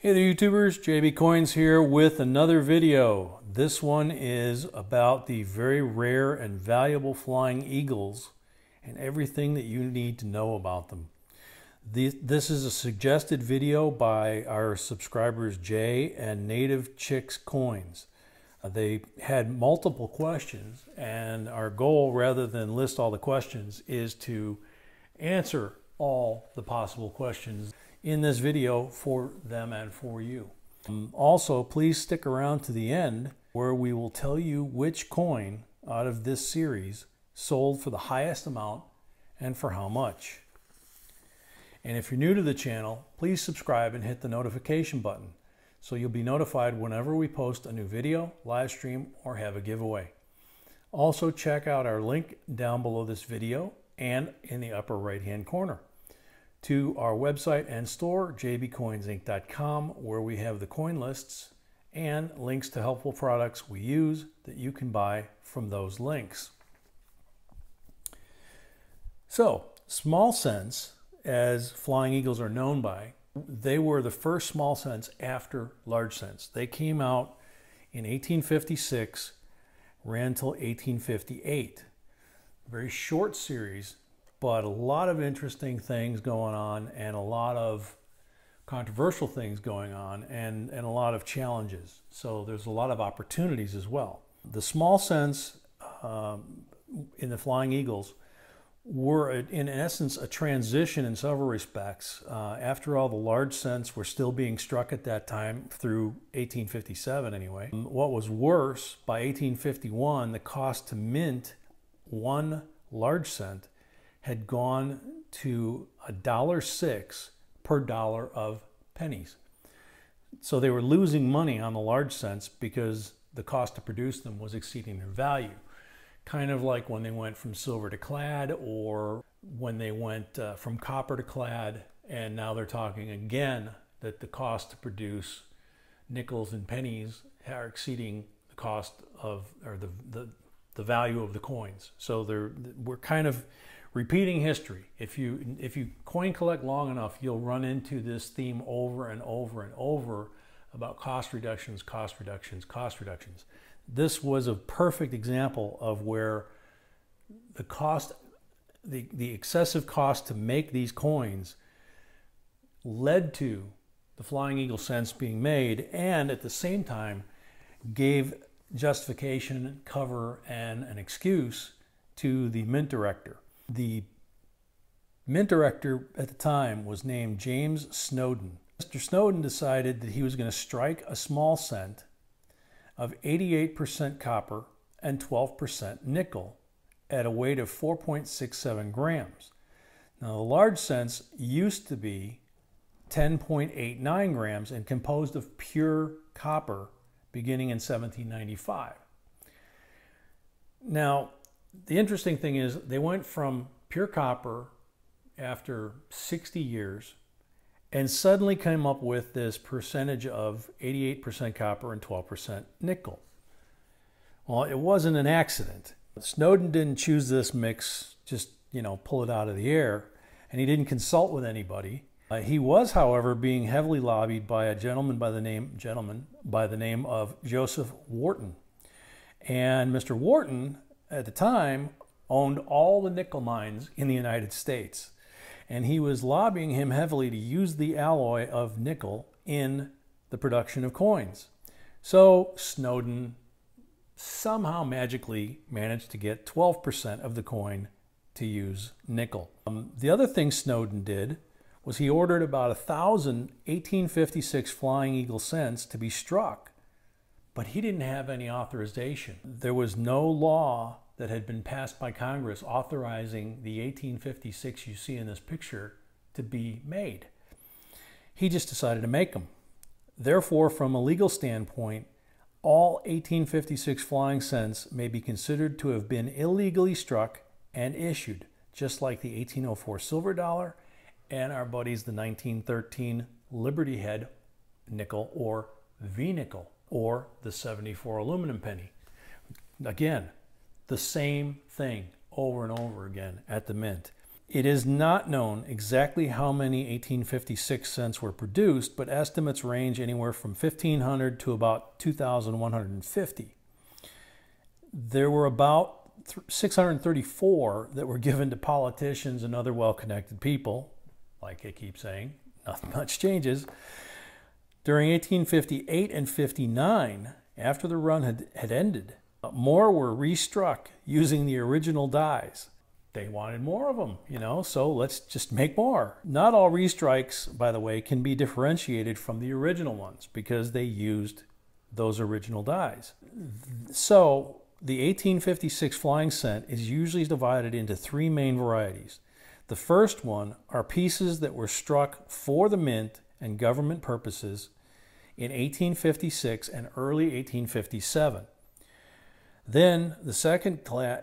Hey there YouTubers, JB Coin'z here with another video. This one is about the very rare and valuable flying eagles and everything that you need to know about them. This is a suggested video by our subscribers Jay and Native Chix Coin'z. They had multiple questions, and our goal, rather than list all the questions, is to answer all the possible questions in this video for them and for you. Also, please stick around to the end where we will tell you which coin out of this series sold for the highest amount and for how much. And if you're new to the channel, please subscribe and hit the notification button so you'll be notified whenever we post a new video, live stream, or have a giveaway. Also, check out our link down below this video and in the upper right hand corner to our website and store, jbcoinzinc.com, where we have the coin lists and links to helpful products we use that you can buy from those links. So, small cents, as flying eagles are known by, they were the first small cents after large cents. They came out in 1856, ran till 1858. A very short series, but a lot of interesting things going on and a lot of controversial things going on and a lot of challenges. So there's a lot of opportunities as well. The small cents in the Flying Eagles were, in essence, a transition in several respects. After all, the large cents were still being struck at that time through 1857 anyway. What was worse, by 1851, the cost to mint one large cent had gone to $1.06 per dollar of pennies. So they were losing money on the large cents because the cost to produce them was exceeding their value. Kind of like when they went from silver to clad, or when they went from copper to clad, and now they're talking again that the cost to produce nickels and pennies are exceeding the cost of, or the value of the coins. So we're kind of repeating history. If you coin collect long enough, you'll run into this theme over and over and over about cost reductions, cost reductions, cost reductions. This was a perfect example of where the cost, the excessive cost to make these coins led to the Flying Eagle cents being made, and at the same time gave justification, cover, and an excuse to the mint director. The mint director at the time was named James Snowden. Mr. Snowden decided that he was going to strike a small cent of 88% copper and 12% nickel at a weight of 4.67 grams. Now, the large cents used to be 10.89 grams and composed of pure copper beginning in 1795. Now, the interesting thing is they went from pure copper after 60 years and suddenly came up with this percentage of 88% copper and 12% nickel. Well, it wasn't an accident. Snowden didn't choose this mix, just, pull it out of the air, and he didn't consult with anybody. He was, however, being heavily lobbied by a gentleman by the name of Joseph Wharton. And Mr. Wharton, at the time, owned all the nickel mines in the United States. And he was lobbying him heavily to use the alloy of nickel in the production of coins. So Snowden somehow magically managed to get 12% of the coin to use nickel. The other thing Snowden did was he ordered about 1,000 1856 Flying Eagle cents to be struck, but he didn't have any authorization. There was no law that had been passed by Congress authorizing the 1856 you see in this picture to be made. He just decided to make them. Therefore, from a legal standpoint, all 1856 flying cents may be considered to have been illegally struck and issued, just like the 1804 silver dollar and our buddies the 1913 Liberty Head nickel, or V-nickel, or the 74 aluminum penny. Again, the same thing over and over again at the mint. It is not known exactly how many 1856 scents were produced, but estimates range anywhere from 1,500 to about 2,150. There were about 634 that were given to politicians and other well-connected people. Like I keep saying, nothing much changes. During 1858 and 59, after the run had ended, more were restruck using the original dyes. They wanted more of them, so let's just make more. Not all restrikes, by the way, can be differentiated from the original ones because they used those original dyes. So the 1856 flying scent is usually divided into three main varieties. The first one are pieces that were struck for the mint and government purposes in 1856 and early 1857. Then the second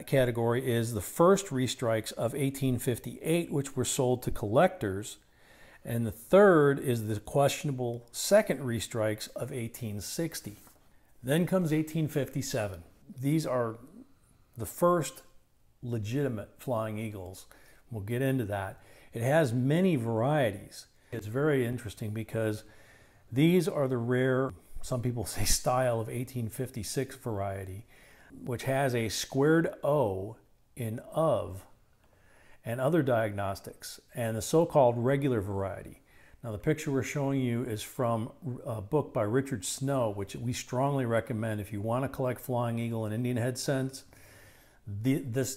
category is the first restrikes of 1858, which were sold to collectors. And the third is the questionable second restrikes of 1860. Then comes 1857. These are the first legitimate flying eagles. We'll get into that. It has many varieties. It's very interesting because these are the rare, some people say style of 1856 variety, which has a squared O in of and other diagnostics, and the so-called regular variety. Now the picture we're showing you is from a book by Richard Snow, which we strongly recommend if you want to collect flying eagle and Indian head scents.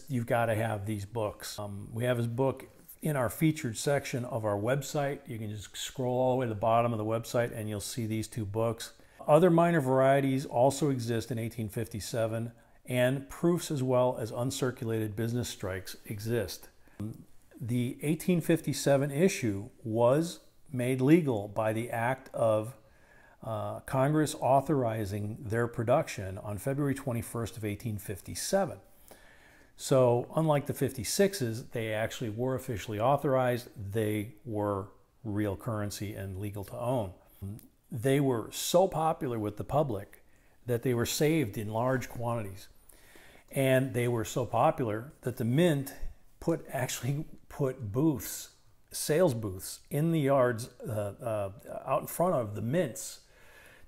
You've got to have these books. We have his book in our featured section of our website. You can just scroll all the way to the bottom of the website and you'll see these two books. Other minor varieties also exist in 1857, and proofs as well as uncirculated business strikes exist. The 1857 issue was made legal by the act of Congress authorizing their production on February 21st of 1857. So unlike the 56s, they actually were officially authorized. They were real currency and legal to own. They were so popular with the public that they were saved in large quantities. And they were so popular that the mint actually put booths, sales booths, in the yards out in front of the mints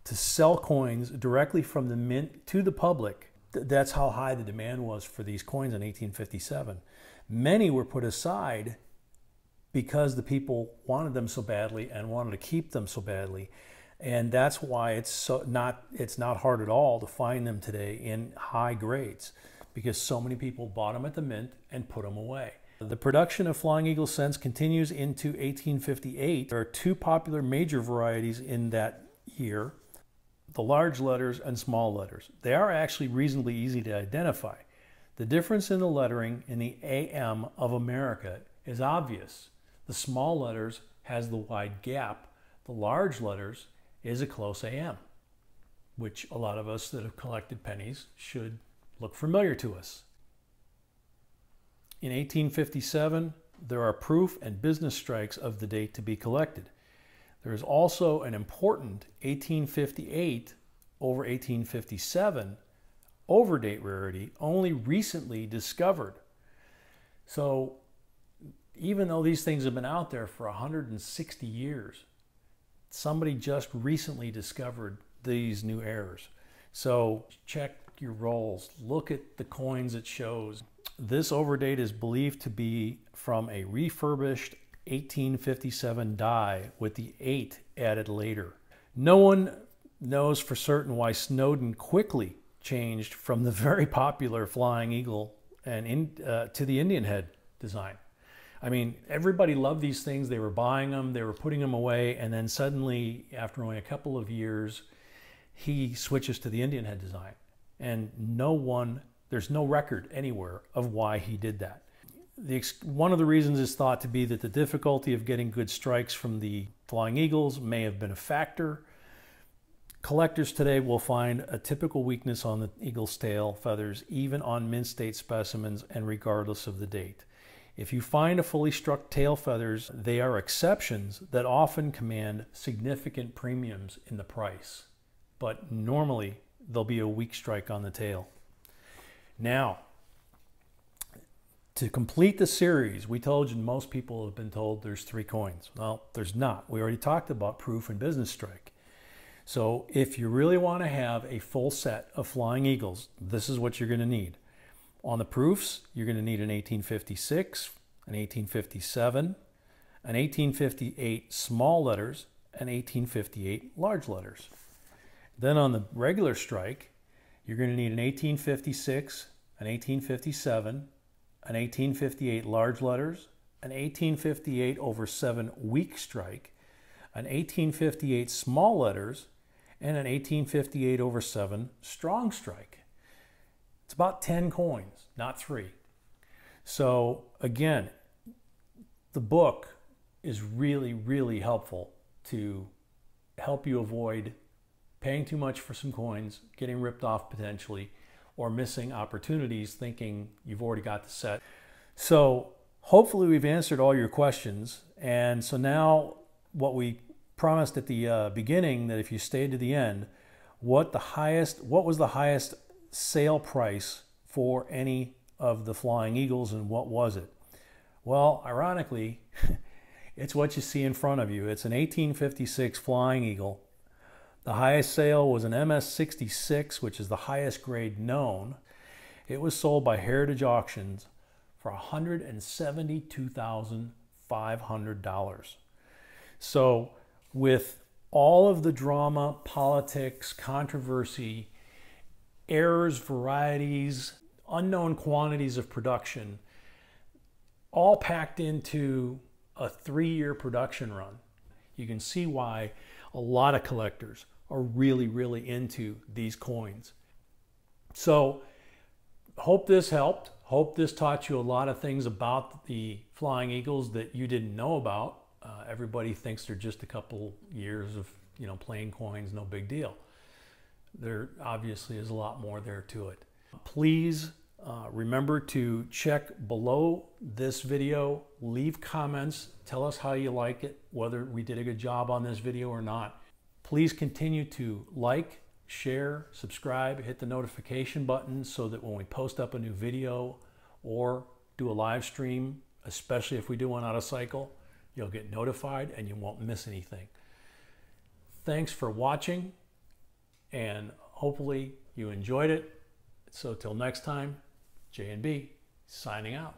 to sell coins directly from the mint to the public. That's how high the demand was for these coins in 1857. Many were put aside because the people wanted them so badly and wanted to keep them so badly. And that's why it's not hard at all to find them today in high grades, because so many people bought them at the mint and put them away. The production of flying eagle scents continues into 1858. There are two popular major varieties in that year, the large letters and small letters. They are actually reasonably easy to identify. The difference in the lettering in the AM of America is obvious. The small letters has the wide gap. The large letters is a close AM, which a lot of us that have collected pennies should look familiar to us. In 1857, there are proof and business strikes of the date to be collected. There is also an important 1858 over 1857 overdate rarity only recently discovered. So even though these things have been out there for 160 years, somebody just recently discovered these new errors. So check your rolls, look at the coins it shows. This overdate is believed to be from a refurbished 1857 die with the 8 added later. No one knows for certain why Snowden quickly changed from the very popular flying eagle and to the Indian head design. I mean, everybody loved these things. They were buying them, they were putting them away, and then suddenly, after only a couple of years, he switches to the Indian head design. And there's no record anywhere of why he did that. One of the reasons is thought to be that the difficulty of getting good strikes from the flying eagles may have been a factor. Collectors today will find a typical weakness on the eagle's tail feathers, even on mint state specimens and regardless of the date. If you find a fully struck tail feathers, they are exceptions that often command significant premiums in the price. But normally, there'll be a weak strike on the tail. Now, To complete the series, we told you, most people have been told there's 3 coins. Well, there's not. We already talked about proof and business strike. So if you really want to have a full set of flying eagles, this is what you're going to need. On the proofs, you're going to need an 1856, an 1857, an 1858 small letters, and 1858 large letters. Then on the regular strike, you're going to need an 1856, an 1857, an 1858 large letters, an 1858 over 7 weak strike, an 1858 small letters, and an 1858 over 7 strong strike. It's about 10 coins, not 3. So again, the book is really, really helpful to help you avoid paying too much for some coins, getting ripped off potentially, or missing opportunities thinking you've already got the set. So hopefully we've answered all your questions. And so now what we promised at the beginning, that if you stayed to the end, what was the highest sale price for any of the flying eagles, and what was it? Well, ironically, it's what you see in front of you. It's an 1856 flying eagle. The highest sale was an MS-66, which is the highest grade known. It was sold by Heritage Auctions for $172,500. So with all of the drama, politics, controversy, errors, varieties, unknown quantities of production, all packed into a 3-year production run, you can see why a lot of collectors are really, really into these coins. So hope this helped. Hope this taught you a lot of things about the flying eagles that you didn't know about. Everybody thinks they're just a couple years of, plain coins, no big deal. There obviously is a lot more there to it. Please remember to check below this video, leave comments, tell us how you like it, whether we did a good job on this video or not. Please continue to like, share, subscribe, hit the notification button so that when we post up a new video or do a live stream, especially if we do one out of cycle, you'll get notified and you won't miss anything. Thanks for watching, and hopefully you enjoyed it. So till next time, J&B signing out.